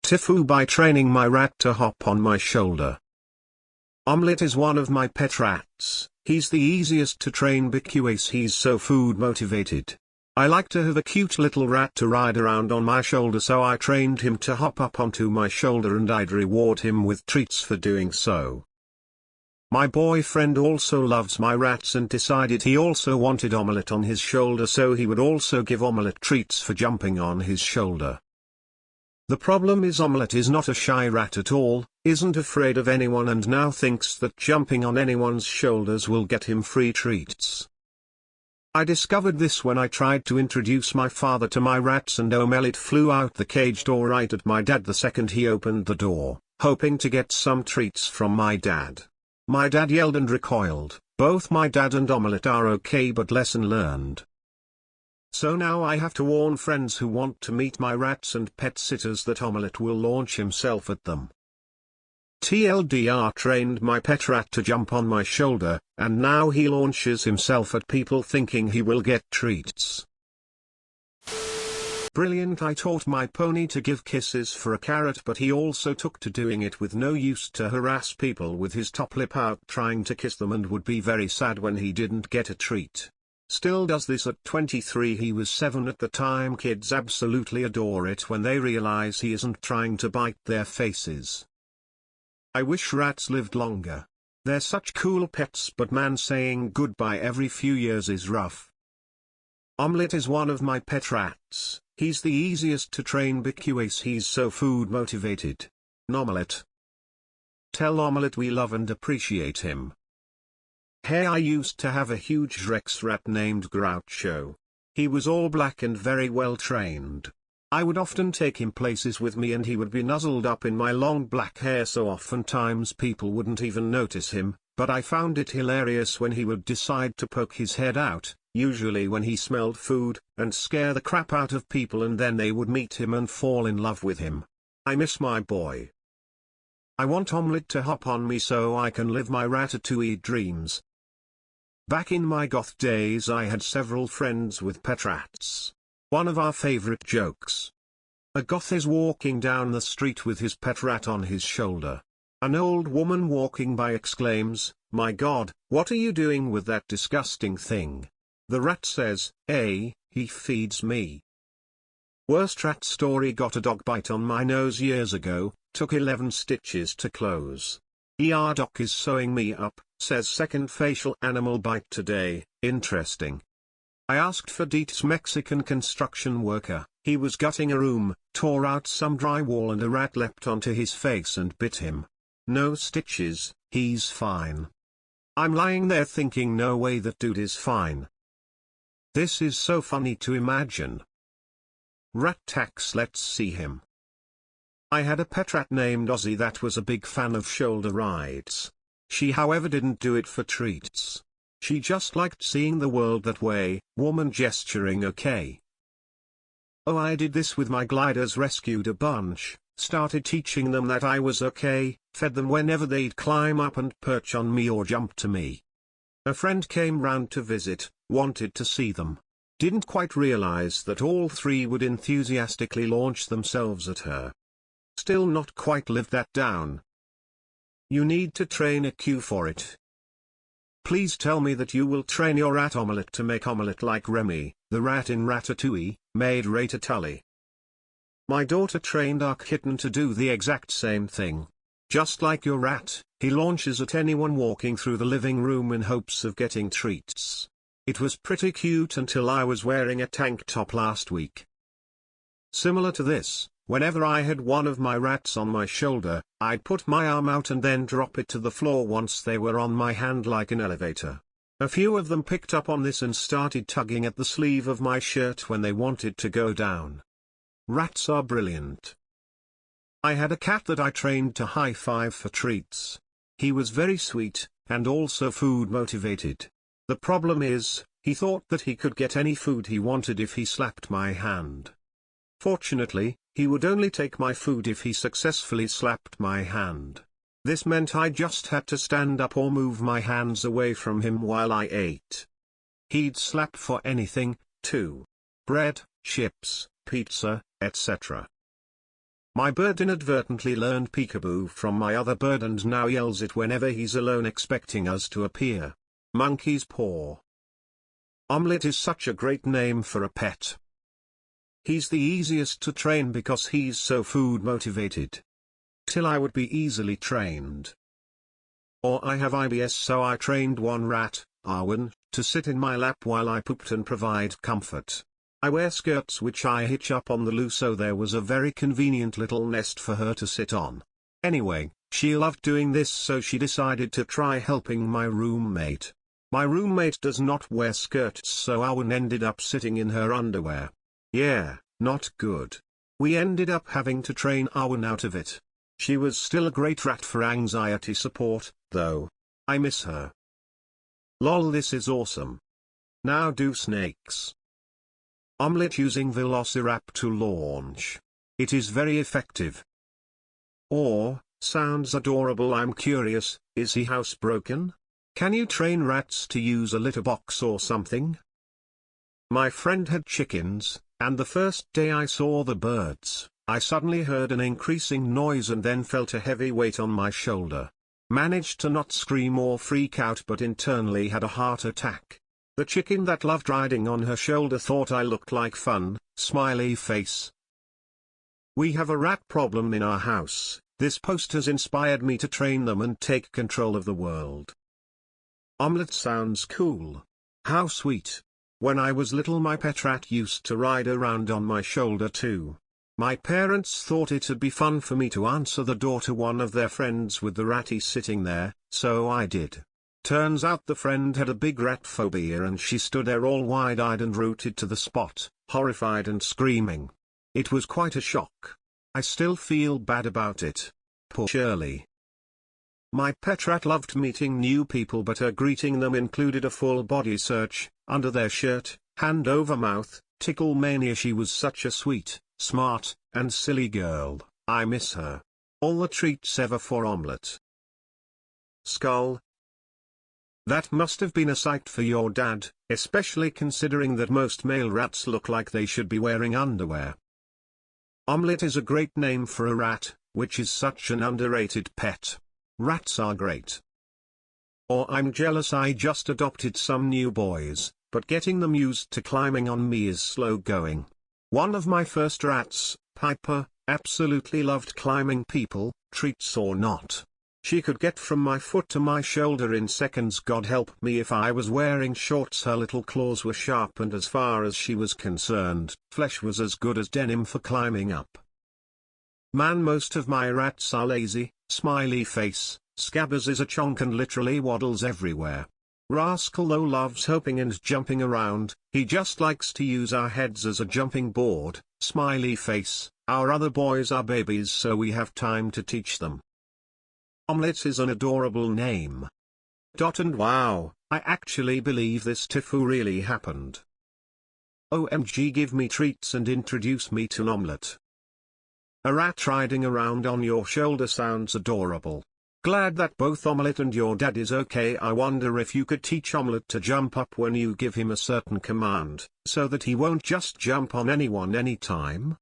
TIFU by training my rat to hop on my shoulder. Omelette is one of my pet rats. He's the easiest to train because he's so food motivated. I like to have a cute little rat to ride around on my shoulder, so I trained him to hop up onto my shoulder and I'd reward him with treats for doing so. My boyfriend also loves my rats and decided he also wanted Omelette on his shoulder, so he would also give Omelette treats for jumping on his shoulder. The problem is Omelette is not a shy rat at all, isn't afraid of anyone, and now thinks that jumping on anyone's shoulders will get him free treats. I discovered this when I tried to introduce my father to my rats, and Omelette flew out the cage door right at my dad the second he opened the door, hoping to get some treats from my dad. My dad yelled and recoiled. Both my dad and Omelette are okay, but lesson learned. So now I have to warn friends who want to meet my rats and pet sitters that Omelette will launch himself at them. TLDR trained my pet rat to jump on my shoulder, and now he launches himself at people thinking he will get treats. Brilliant! I taught my pony to give kisses for a carrot, but he also took to doing it with no use to harass people with his top lip out trying to kiss them, and would be very sad when he didn't get a treat. Still does this at 23. He was 7 at the time. Kids absolutely adore it when they realize he isn't trying to bite their faces. I wish rats lived longer. They're such cool pets, but man, saying goodbye every few years is rough. Omelette is one of my pet rats. He's the easiest to train because he's so food motivated. Omelette. Tell Omelette we love and appreciate him. Hey, I used to have a huge Rex rat named Groucho. He was all black and very well trained. I would often take him places with me and he would be nuzzled up in my long black hair, so oftentimes people wouldn't even notice him, but I found it hilarious when he would decide to poke his head out, usually when he smelled food, and scare the crap out of people, and then they would meet him and fall in love with him. I miss my boy. I want Omelette to hop on me so I can live my ratatouille dreams. Back in my goth days I had several friends with pet rats. One of our favorite jokes. A goth is walking down the street with his pet rat on his shoulder. An old woman walking by exclaims, "My God, what are you doing with that disgusting thing?" The rat says, "He feeds me." Worst rat story: got a dog bite on my nose years ago, took 11 stitches to close. Doc is sewing me up, says second facial animal bite today, interesting. I asked for Deet's Mexican construction worker. He was gutting a room, tore out some drywall, and a rat leapt onto his face and bit him. No stitches, he's fine. I'm lying there thinking, no way, that dude is fine. This is so funny to imagine. Rat tax, let's see him. I had a pet rat named Ozzy that was a big fan of shoulder rides. She however didn't do it for treats. She just liked seeing the world that way. Woman gesturing okay. Oh, I did this with my gliders, rescued a bunch, started teaching them that I was okay, fed them whenever they'd climb up and perch on me or jump to me. A friend came round to visit, wanted to see them. Didn't quite realize that all three would enthusiastically launch themselves at her. Still not quite lived that down. You need to train a cue for it. Please tell me that you will train your rat Omelette to make omelette like Remy, the rat in Ratatouille, made ratatouille. My daughter trained our kitten to do the exact same thing. Just like your rat, he launches at anyone walking through the living room in hopes of getting treats. It was pretty cute until I was wearing a tank top last week. Similar to this, whenever I had one of my rats on my shoulder, I'd put my arm out and then drop it to the floor once they were on my hand like an elevator. A few of them picked up on this and started tugging at the sleeve of my shirt when they wanted to go down. Rats are brilliant. I had a cat that I trained to high five for treats. He was very sweet, and also food motivated. The problem is, he thought that he could get any food he wanted if he slapped my hand. Fortunately, he would only take my food if he successfully slapped my hand. This meant I just had to stand up or move my hands away from him while I ate. He'd slap for anything, too. Bread, chips, pizza, etc. My bird inadvertently learned peekaboo from my other bird and now yells it whenever he's alone expecting us to appear. Monkey's paw. Omelette is such a great name for a pet. He's the easiest to train because he's so food motivated. Till I would be easily trained. Or I have IBS, so I trained one rat, Arwen, to sit in my lap while I pooped and provide comfort. I wear skirts which I hitch up on the loo, so there was a very convenient little nest for her to sit on. Anyway, she loved doing this, so she decided to try helping my roommate. My roommate does not wear skirts, so Arwen ended up sitting in her underwear. Yeah, not good. We ended up having to train Arwen out of it. She was still a great rat for anxiety support, though. I miss her. Lol, this is awesome. Now do snakes. Omelette using Velociraptor to launch. It is very effective. Or, sounds adorable. I'm curious, is he housebroken? Can you train rats to use a litter box or something? My friend had chickens, and the first day I saw the birds, I suddenly heard an increasing noise and then felt a heavy weight on my shoulder. Managed to not scream or freak out, but internally had a heart attack. The chicken that loved riding on her shoulder thought I looked like fun, smiley face. We have a rat problem in our house. This post has inspired me to train them and take control of the world. Omelette sounds cool. How sweet. When I was little, my pet rat used to ride around on my shoulder too. My parents thought it'd be fun for me to answer the door to one of their friends with the ratty sitting there, so I did. Turns out the friend had a big rat phobia and she stood there all wide-eyed and rooted to the spot, horrified and screaming. It was quite a shock. I still feel bad about it. Poor Shirley. My pet rat loved meeting new people, but her greeting them included a full body search, under their shirt, hand over mouth, tickle mania. She was such a sweet, smart, and silly girl. I miss her. All the treats ever for Omelette. Skull. That must have been a sight for your dad, especially considering that most male rats look like they should be wearing underwear. Omelette is a great name for a rat, which is such an underrated pet. Rats are great. Or I'm jealous, I just adopted some new boys, but getting them used to climbing on me is slow going. One of my first rats, Piper, absolutely loved climbing people, treats or not. She could get from my foot to my shoulder in seconds. God help me if I was wearing shorts. Her little claws were sharp, and as far as she was concerned, flesh was as good as denim for climbing up. Man, most of my rats are lazy, smiley face. Scabbers is a chonk and literally waddles everywhere. Rascal though loves hopping and jumping around. He just likes to use our heads as a jumping board. Smiley face. Our other boys are babies, so we have time to teach them. Omelette is an adorable name. And wow, I actually believe this TIFU really happened. OMG, give me treats and introduce me to an omelette. A rat riding around on your shoulder sounds adorable. Glad that both Omelette and your dad is okay. I wonder if you could teach Omelette to jump up when you give him a certain command, so that he won't just jump on anyone anytime.